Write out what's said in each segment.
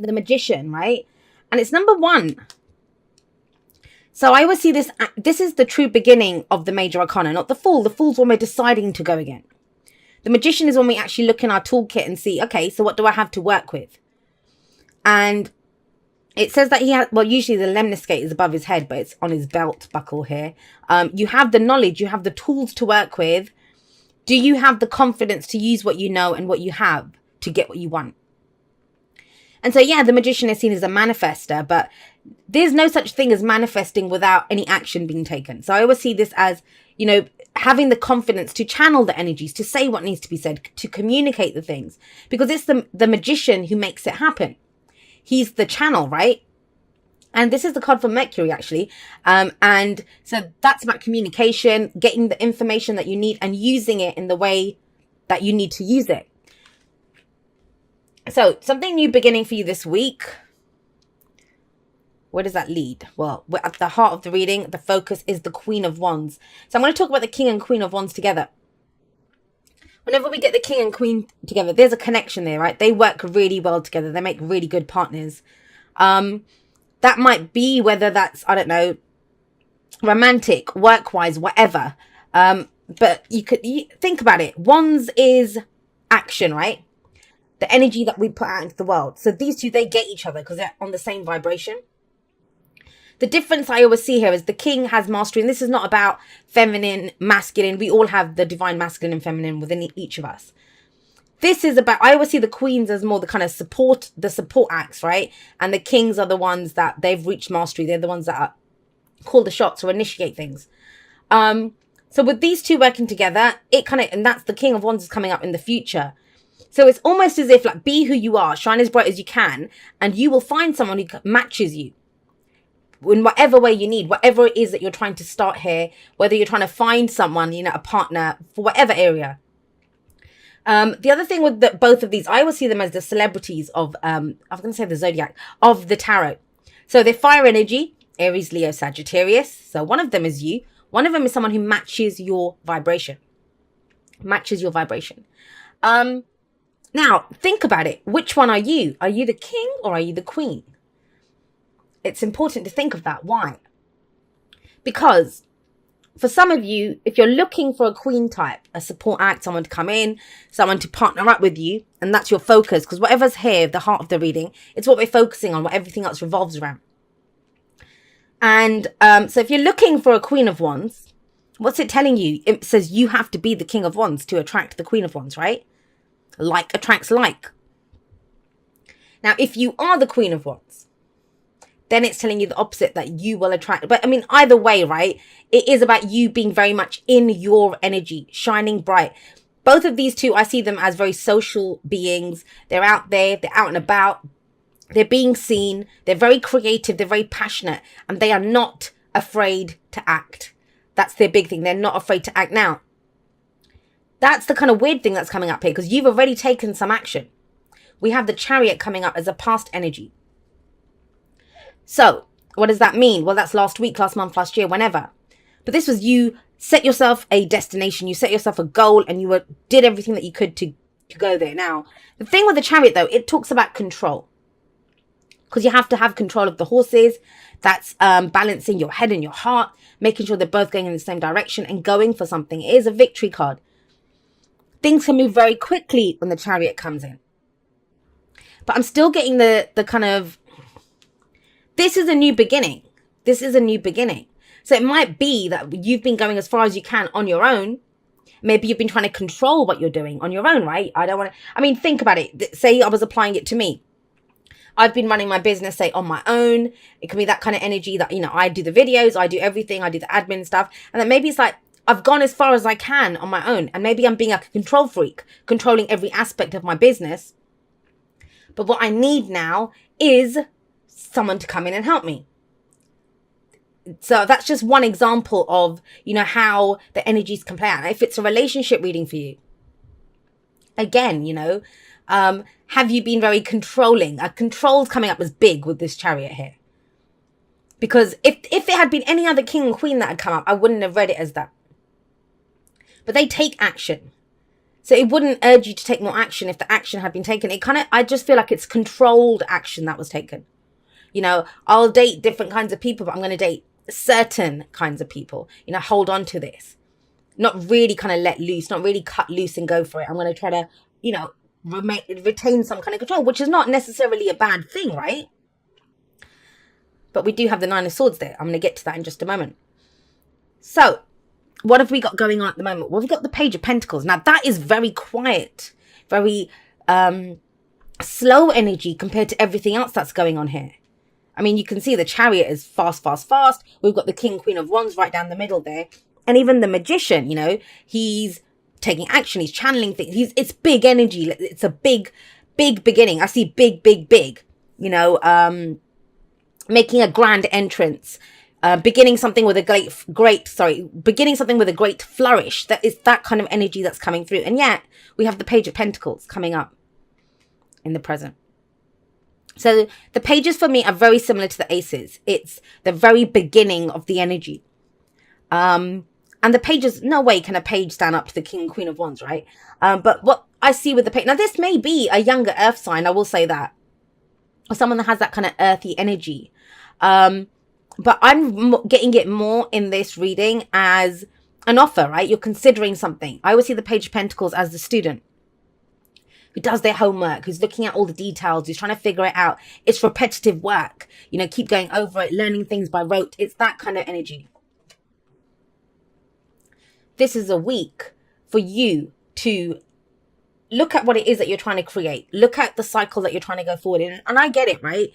the Magician, right? And it's number 1. So I always see this. This is the true beginning of the major arcana, not the Fool. The Fool's when we're deciding to go again. The Magician is when we actually look in our toolkit and see, okay, so what do I have to work with? And it says that he has, well, usually the lemniscate is above his head, but it's on his belt buckle here. You have the knowledge, you have the tools to work with. Do you have the confidence to use what you know and what you have to get what you want? And so, yeah, the Magician is seen as a manifester, but there's no such thing as manifesting without any action being taken. So I always see this as, you know, having the confidence to channel the energies, to say what needs to be said, to communicate the things, because it's the Magician who makes it happen. He's the channel, right? And this is the card for Mercury, actually. And so that's about communication, getting the information that you need and using it in the way that you need to use it. So something new beginning for you this week. Where does that lead? Well, we're at the heart of the reading. The focus is the Queen of Wands. So I'm going to talk about the King and Queen of Wands together. Whenever we get the King and Queen together, there's a connection there, right? They work really well together. They make really good partners. That might be whether that's, I don't know, romantic, work-wise, whatever. But you think about it. Wands is action, right? The energy that we put out into the world. So these two, they get each other because they're on the same vibration. The difference I always see here is the King has mastery, and this is not about feminine, masculine. We all have the divine masculine and feminine within each of us. This is about, I always see the Queens as more the kind of support, the support acts, right? And the Kings are the ones that they've reached mastery. They're the ones that call the shots or initiate things. So with these two working together, it kind of, and that's the King of Wands is coming up in the future. So it's almost as if, like, be who you are, shine as bright as you can, and you will find someone who matches you in whatever way you need, whatever it is that you're trying to start here, whether you're trying to find someone, you know, a partner for whatever area. The other thing with both of these, I always see them as the celebrities of, I was going to say the zodiac, of the tarot. So they're fire energy, Aries, Leo, Sagittarius. So one of them is you. One of them is someone who matches your vibration. Matches your vibration. Now, think about it. Which one are you? Are you the King or are you the Queen? It's important to think of that. Why? Because for some of you, if you're looking for a Queen type, a support act, someone to come in, someone to partner up with you, and that's your focus, because whatever's here, the heart of the reading, it's what we're focusing on, what everything else revolves around. And so if you're looking for a Queen of Wands, what's it telling you? It says you have to be the King of Wands to attract the Queen of Wands, right? Like attracts like. Now, if you are the Queen of Wands, then it's telling you the opposite, that you will attract. But I mean, either way, right? It is about you being very much in your energy, shining bright. Both of these two, I see them as very social beings. They're out there, they're out and about. They're being seen. They're very creative. They're very passionate. And they are not afraid to act. That's their big thing. They're not afraid to act. Now, that's the kind of weird thing that's coming up here, because you've already taken some action. We have the Chariot coming up as a past energy. So what does that mean? Well, that's last week, last month, last year, whenever. But this was you set yourself a destination. You set yourself a goal and you did everything that you could to go there. Now, the thing with the Chariot, though, it talks about control. Because you have to have control of the horses. That's balancing your head and your heart, making sure they're both going in the same direction and going for something. It is a victory card. Things can move very quickly when the Chariot comes in. But I'm still getting the kind of, this is a new beginning. This is a new beginning. So it might be that you've been going as far as you can on your own. Maybe you've been trying to control what you're doing on your own, right? I mean, think about it. Say I was applying it to me. I've been running my business, say, on my own. It can be that kind of energy that, you know, I do the videos, I do everything, I do the admin stuff. And then maybe it's like, I've gone as far as I can on my own. And maybe I'm being like a control freak, controlling every aspect of my business. But what I need now is someone to come in and help me. So that's just one example of, you know, how the energies can play out. If it's a relationship reading for you, again, you know, have you been very controlling? Control's coming up as big with this Chariot here. Because if it had been any other King and Queen that had come up, I wouldn't have read it as that. But they take action. So it wouldn't urge you to take more action if the action had been taken. I just feel like it's controlled action that was taken. I'll date different kinds of people, but I'm going to date certain kinds of people. Hold on to this. Not really kind of let loose, not really cut loose and go for it. I'm going to try to, retain some kind of control, which is not necessarily a bad thing, right? But we do have the Nine of Swords there. I'm going to get to that in just a moment. So, what have we got going on at the moment? Well, we've got the Page of Pentacles. Now, that is very quiet, very slow energy compared to everything else that's going on here. I mean, you can see the Chariot is fast, fast, fast. We've got the King, Queen of Wands right down the middle there. And even the Magician, he's taking action. He's channeling things. It's big energy. It's a big, big beginning. I see big, big, big, making a grand entrance. Beginning something with beginning something with a great flourish. That is that kind of energy that's coming through. And yet we have the Page of Pentacles coming up in the present. So the pages for me are very similar to the aces. It's the very beginning of the energy. And the pages, no way can a page stand up to the King and Queen of Wands, right? But what I see with the page, now this may be a younger earth sign, I will say that. Or someone that has that kind of earthy energy. But I'm getting it more in this reading as an offer, right? You're considering something. I always see the Page of Pentacles as the student who does their homework, who's looking at all the details, who's trying to figure it out. It's repetitive work. Keep going over it, learning things by rote. It's that kind of energy. This is a week for you to look at what it is that you're trying to create. Look at the cycle that you're trying to go forward in. And I get it, right?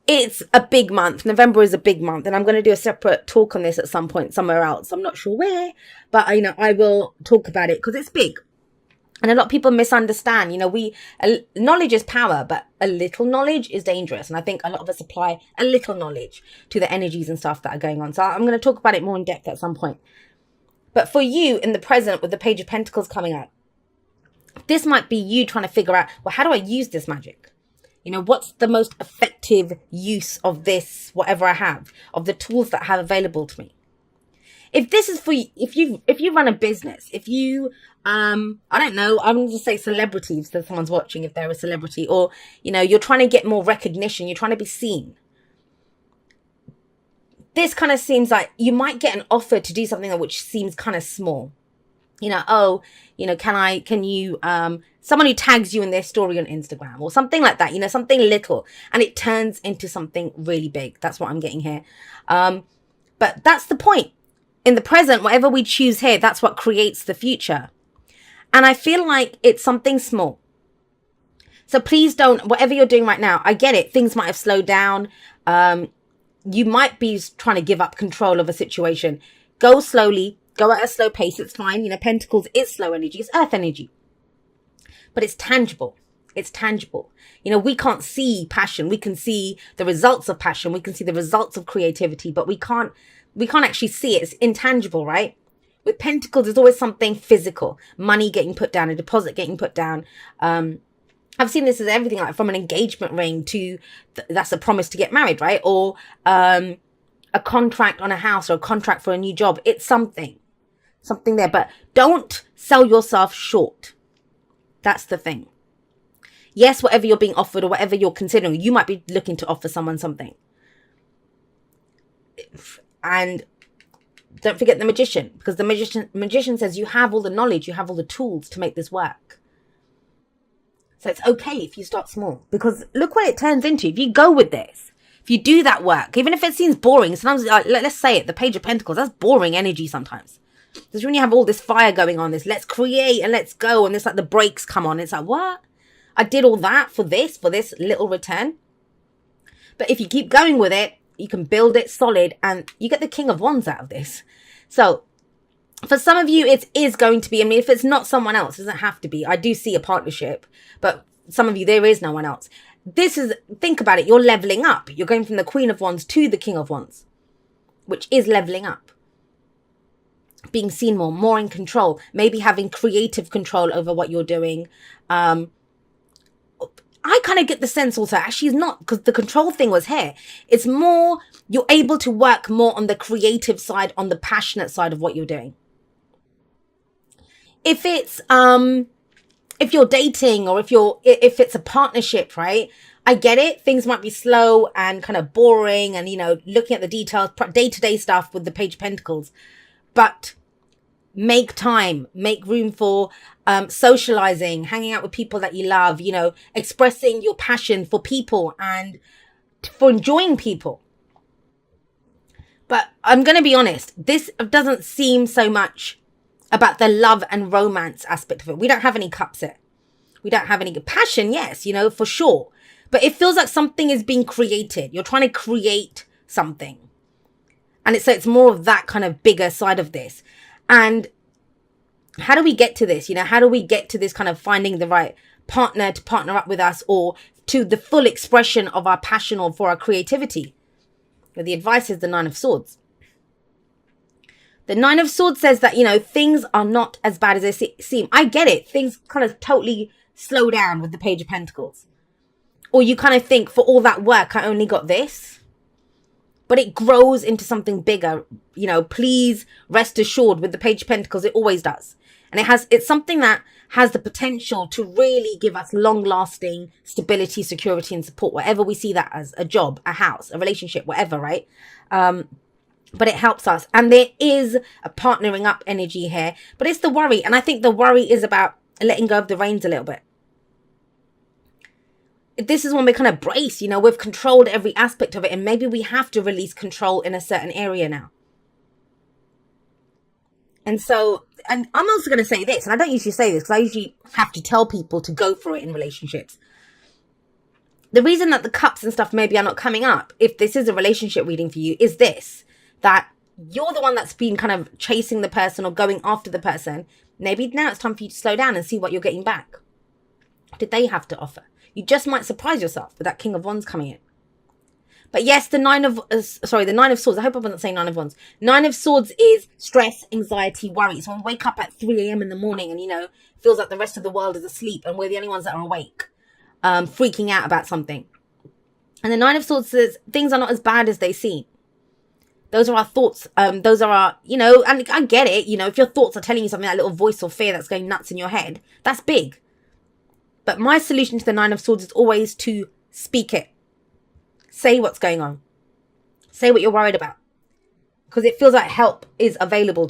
It's a big month. November is a big month. And I'm going to do a separate talk on this at some point somewhere else. I'm not sure where, but I will talk about it because it's big. And a lot of people misunderstand, knowledge is power, but a little knowledge is dangerous. And I think a lot of us apply a little knowledge to the energies and stuff that are going on. So I'm going to talk about it more in depth at some point. But for you in the present with the Page of Pentacles coming up, this might be you trying to figure out, well, how do I use this magic? What's the most effective use of this, whatever I have, of the tools that I have available to me? If this is for you, if you run a business, if you, I don't know, I'm going to say celebrities, so someone's watching if they're a celebrity, or, you're trying to get more recognition, you're trying to be seen. This kind of seems like you might get an offer to do something which seems kind of small. Can you, someone who tags you in their story on Instagram or something like that, something little, and it turns into something really big. That's what I'm getting here. But that's the point. In the present, whatever we choose here, that's what creates the future. And I feel like it's something small. So please don't, whatever you're doing right now, I get it. Things might have slowed down. You might be trying to give up control of a situation. Go slowly, go at a slow pace. It's fine. Pentacles is slow energy. It's earth energy. But it's tangible. It's tangible. We can't see passion. We can see the results of passion. We can see the results of creativity, but we can't actually see it. It's intangible, right? With Pentacles, there's always something physical. Money getting put down, a deposit getting put down. I've seen this as everything, like from an engagement ring to that's a promise to get married, right? Or a contract on a house or a contract for a new job. It's something there. But don't sell yourself short. That's the thing. Yes, whatever you're being offered or whatever you're considering, you might be looking to offer someone something. And don't forget the Magician, because the magician says you have all the knowledge, you have all the tools to make this work. So it's okay if you start small, because look what it turns into. If you go with this, if you do that work, even if it seems boring, sometimes, let's say it, the Page of Pentacles, that's boring energy sometimes. Because when you have all this fire going on, this let's create and let's go, and it's like the brakes come on. It's like, what? I did all that for this little return. But if you keep going with it, you can build it solid and you get the King of Wands out of this. So for some of you, it is going to be, if it's not someone else, it doesn't have to be. I do see a partnership, but some of you, there is no one else. Think about it. You're leveling up. You're going from the Queen of Wands to the King of Wands, which is leveling up. Being seen more in control, maybe having creative control over what you're doing. I kind of get the sense also, actually it's not, because the control thing was here. It's more, you're able to work more on the creative side, on the passionate side of what you're doing. if it's if you're dating, or if it's a partnership, right? I get it. Things might be slow and kind of boring, and looking at the details, day-to-day stuff with the Page of Pentacles. But make time, make room for socializing, hanging out with people that you love, expressing your passion for people and for enjoying people. But I'm going to be honest, this doesn't seem so much about the love and romance aspect of it. We don't have any cups here. We don't have any passion, yes, for sure. But it feels like something is being created. You're trying to create something. And it's more of that kind of bigger side of this. And how do we get to this? How do we get to this kind of finding the right partner to partner up with us, or to the full expression of our passion or for our creativity? Well, the advice is the Nine of Swords. The Nine of Swords says that, things are not as bad as they seem. I get it. Things kind of totally slow down with the Page of Pentacles. Or you kind of think, for all that work, I only got this. But it grows into something bigger. Please rest assured, with the Page of Pentacles, it always does. And it's something that has the potential to really give us long-lasting stability, security, and support, whatever we see that as: a job, a house, a relationship, whatever, right? But it helps us. And there is a partnering up energy here. But it's the worry. And I think the worry is about letting go of the reins a little bit. This is when we kind of brace, we've controlled every aspect of it. And maybe we have to release control in a certain area now. And so, and I'm also going to say this, and I don't usually say this because I usually have to tell people to go for it in relationships. The reason that the cups and stuff maybe are not coming up, if this is a relationship reading for you, is this: that you're the one that's been kind of chasing the person or going after the person. Maybe now it's time for you to slow down and see what you're getting back. What did they have to offer? You just might surprise yourself with that King of Wands coming in. But yes, the Nine of Swords. I hope I'm not saying Nine of Wands. Nine of Swords is stress, anxiety, worry. So when we wake up at 3 a.m. in the morning and, feels like the rest of the world is asleep and we're the only ones that are awake, freaking out about something. And the Nine of Swords says things are not as bad as they seem. Those are our thoughts. Those are our, and I get it. If your thoughts are telling you something, that little voice or fear that's going nuts in your head, that's big. But my solution to the Nine of Swords is always to speak it. Say what's going on. Say what you're worried about. Because it feels like help is available to